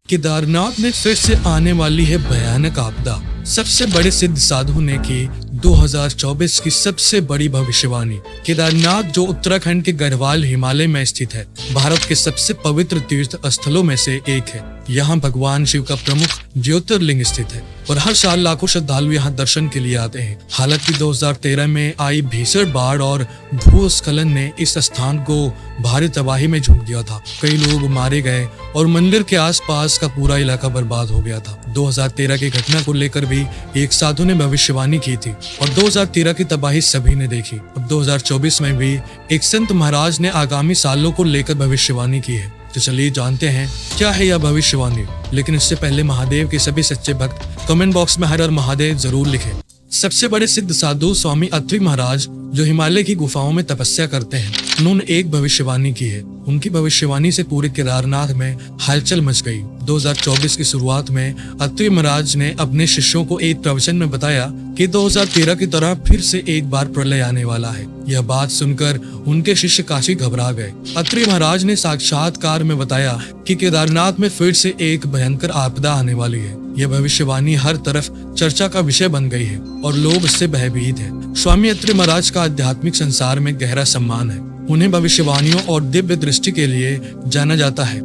केदारनाथ में फिर से आने वाली है भयानक आपदा। सबसे बड़े सिद्ध साधु ने की 2024 की सबसे बड़ी भविष्यवाणी। केदारनाथ, जो उत्तराखंड के गढ़वाल हिमालय में स्थित है, भारत के सबसे पवित्र तीर्थ स्थलों में से एक है। यहाँ भगवान शिव का प्रमुख ज्योतिर्लिंग स्थित है और हर साल लाखों श्रद्धालु यहाँ दर्शन के लिए आते हैं। हालांकि 2013 में आई भीषण बाढ़ और भूस्खलन ने इस स्थान को भारी तबाही में झोंक दिया था। कई लोग मारे गए और मंदिर के आसपास का पूरा इलाका बर्बाद हो गया था। 2013 की घटना को लेकर भी एक साधु ने भविष्यवाणी की थी और 2013 की तबाही सभी ने देखी। अब 2024 में भी एक संत महाराज ने आगामी सालों को लेकर भविष्यवाणी की है। तो चलिए जानते हैं क्या है यह भविष्यवाणी। लेकिन इससे पहले महादेव के सभी सच्चे भक्त कमेंट बॉक्स में हर हर महादेव जरूर लिखें। सबसे बड़े सिद्ध साधु स्वामी अत्रि महाराज, जो हिमालय की गुफाओं में तपस्या करते हैं, उन्होंने एक भविष्यवाणी की है। उनकी भविष्यवाणी से पूरे केदारनाथ में हलचल मच गई। 2024 की शुरुआत में अत्रि महाराज ने अपने शिष्यों को एक प्रवचन में बताया कि 2013 की तरह फिर से एक बार प्रलय आने वाला है। यह बात सुनकर उनके शिष्य काफी घबरा गए। अत्रि महाराज ने साक्षात्कार में बताया कि केदारनाथ में फिर से एक भयंकर आपदा आने वाली है। यह भविष्यवाणी हर तरफ चर्चा का विषय बन गई है और लोग इससे भयभीत हैं। स्वामी अत्रि महाराज का आध्यात्मिक संसार में गहरा सम्मान है। उन्हें भविष्यवाणियों और दिव्य दृष्टि के लिए जाना जाता है।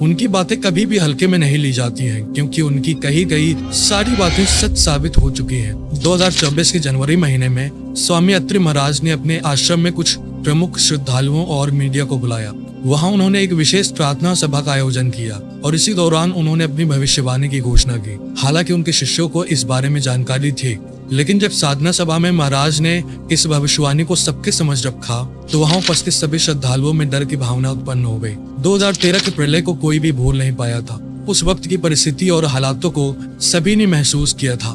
उनकी बातें कभी भी हल्के में नहीं ली जाती हैं, क्योंकि उनकी कही गई सारी बातें सच साबित हो चुकी हैं। 2024 के जनवरी महीने में स्वामी अत्रि महाराज ने अपने आश्रम में कुछ प्रमुख श्रद्धालुओं और मीडिया को बुलाया। वहां उन्होंने एक विशेष प्रार्थना सभा का आयोजन किया और इसी दौरान उन्होंने अपनी भविष्यवाणी की घोषणा की। हालांकि उनके शिष्यों को इस बारे में जानकारी थी, लेकिन जब साधना सभा में महाराज ने इस भविष्यवाणी को सबके समझ रखा तो वहां उपस्थित सभी श्रद्धालुओं में डर की भावना उत्पन्न हो गई। 2013 के प्रलय को कोई भी भूल नहीं पाया था। उस वक्त की परिस्थिति और हालातों को सभी ने महसूस किया था।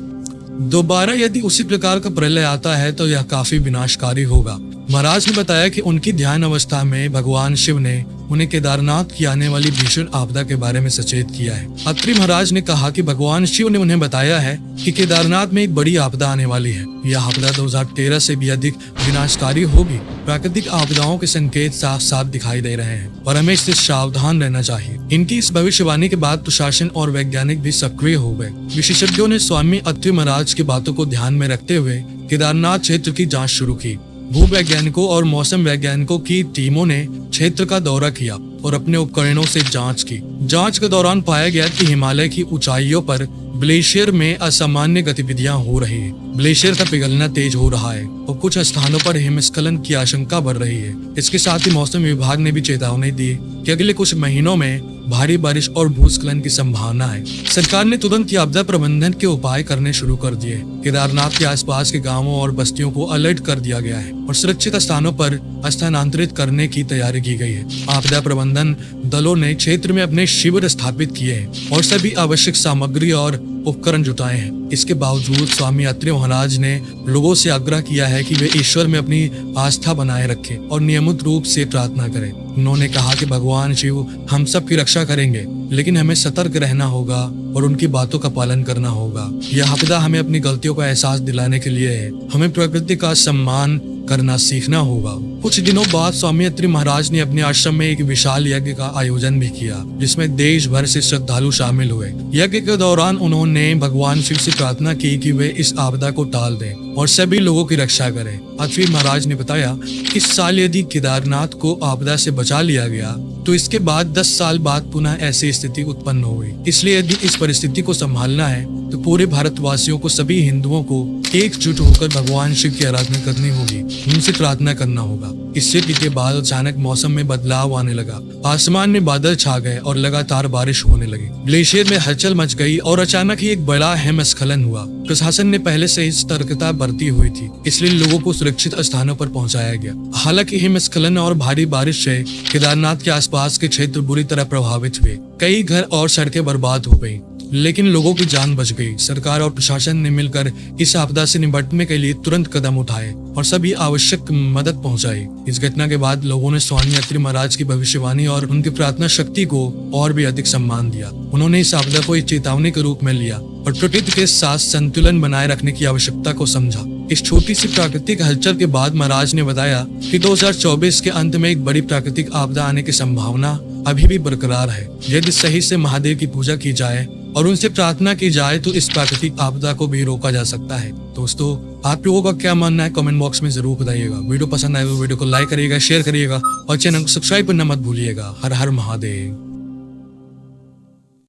दोबारा यदि उसी प्रकार का प्रलय आता है तो यह काफी विनाशकारी होगा। महाराज ने बताया कि उनकी ध्यान अवस्था में भगवान शिव ने उन्हें केदारनाथ की आने वाली भीषण आपदा के बारे में सचेत किया है। अत्रि महाराज ने कहा कि भगवान शिव ने उन्हें बताया है कि केदारनाथ में एक बड़ी आपदा आने वाली है। यह आपदा 2013 से भी अधिक विनाशकारी होगी। प्राकृतिक आपदाओं के संकेत साफ साफ दिखाई दे रहे हैं और हमें इससे सावधान रहना चाहिए। इनकी इस भविष्यवाणी के बाद प्रशासन और वैज्ञानिक भी सक्रिय हो गए। विशेषज्ञों ने स्वामी अत्रि महाराज की बातों को ध्यान में रखते हुए केदारनाथ क्षेत्र की जाँच शुरू की। भूवैज्ञानिकों और मौसम वैज्ञानिकों की टीमों ने क्षेत्र का दौरा किया और अपने उपकरणों से जांच की। जांच के दौरान पाया गया कि हिमालय की ऊंचाइयों पर ग्लेशियर में असामान्य गतिविधियां हो रही हैं। ग्लेशियर का पिघलना तेज हो रहा है और कुछ स्थानों पर हिमस्खलन की आशंका बढ़ रही है। इसके साथ ही मौसम विभाग ने भी चेतावनी दी कि अगले कुछ महीनों में भारी बारिश और भूस्खलन की संभावना है। सरकार ने तुरंत आपदा प्रबंधन के उपाय करने शुरू कर दिए। केदारनाथ के आसपास के गांवों और बस्तियों को अलर्ट कर दिया गया है और सुरक्षित स्थानों पर स्थानांतरित करने की तैयारी की गई है। आपदा प्रबंधन दलों ने क्षेत्र में अपने शिविर स्थापित किए हैं और सभी आवश्यक सामग्री और उपकरण जुटाए हैं। इसके बावजूद स्वामी अत्रि महाराज ने लोगों से आग्रह किया है कि वे ईश्वर में अपनी आस्था बनाए रखें और नियमित रूप से प्रार्थना करें। उन्होंने कहा कि भगवान शिव हम सब की रक्षा करेंगे, लेकिन हमें सतर्क रहना होगा और उनकी बातों का पालन करना होगा। यह आपदा हमें अपनी गलतियों का एहसास दिलाने के लिए है। हमें प्रकृति का सम्मान करना सीखना होगा। कुछ दिनों बाद स्वामी अत्रि महाराज ने अपने आश्रम में एक विशाल यज्ञ का आयोजन भी किया, जिसमें देश भर से श्रद्धालु शामिल हुए। यज्ञ के दौरान उन्होंने भगवान शिव से प्रार्थना की कि वे इस आपदा को टाल दें और सभी लोगों की रक्षा करें। अत्रि महाराज ने बताया कि इस साल यदि केदारनाथ को आपदा से बचा लिया गया तो इसके बाद 10 साल बाद पुनः ऐसी स्थिति उत्पन्न होगी। इसलिए यदि इस परिस्थिति को संभालना है तो पूरे भारतवासियों को, सभी हिंदुओं को एकजुट होकर भगवान शिव की आराधना करनी होगी, उनसे प्रार्थना करना होगा। इस स्थिति के बाद अचानक मौसम में बदलाव आने लगा। आसमान में बादल छा गए और लगातार बारिश होने लगी। ग्लेशियर में हलचल मच गई और अचानक ही एक बड़ा हिमस्खलन हुआ। प्रशासन ने पहले से ही सतर्कता बरती हुई थी, इसलिए लोगों को सुरक्षित स्थानों पर पहुंचाया गया। हालांकि हिमस्खलन और भारी बारिश से केदारनाथ के आसपास के क्षेत्र बुरी तरह प्रभावित हुए। कई घर और सड़कें बर्बाद हो गयी, लेकिन लोगों की जान बच गई। सरकार और प्रशासन ने मिलकर इस आपदा से निपटने के लिए तुरंत कदम उठाए और सभी आवश्यक मदद पहुंचाई। इस घटना के बाद लोगों ने स्वामी अत्रि महाराज की भविष्यवाणी और उनकी प्रार्थना शक्ति को और भी अधिक सम्मान दिया। उन्होंने इस आपदा को एक चेतावनी के रूप में लिया और प्रकृति के साथ संतुलन बनाए रखने की आवश्यकता को समझा। इस छोटी सी प्राकृतिक हलचल के बाद महाराज ने बताया कि 2024 के अंत में एक बड़ी प्राकृतिक आपदा आने की संभावना अभी भी बरकरार है। यदि सही से महादेव की पूजा की जाए और उनसे प्रार्थना की जाए तो इस प्राकृतिक आपदा को भी रोका जा सकता है। दोस्तों, आप लोगों का क्या मानना है कमेंट बॉक्स में जरूर बताइएगा। वीडियो पसंद आए तो वीडियो को लाइक करिएगा, शेयर करिएगा और चैनल को सब्सक्राइब करना मत भूलिएगा। हर हर महादेव।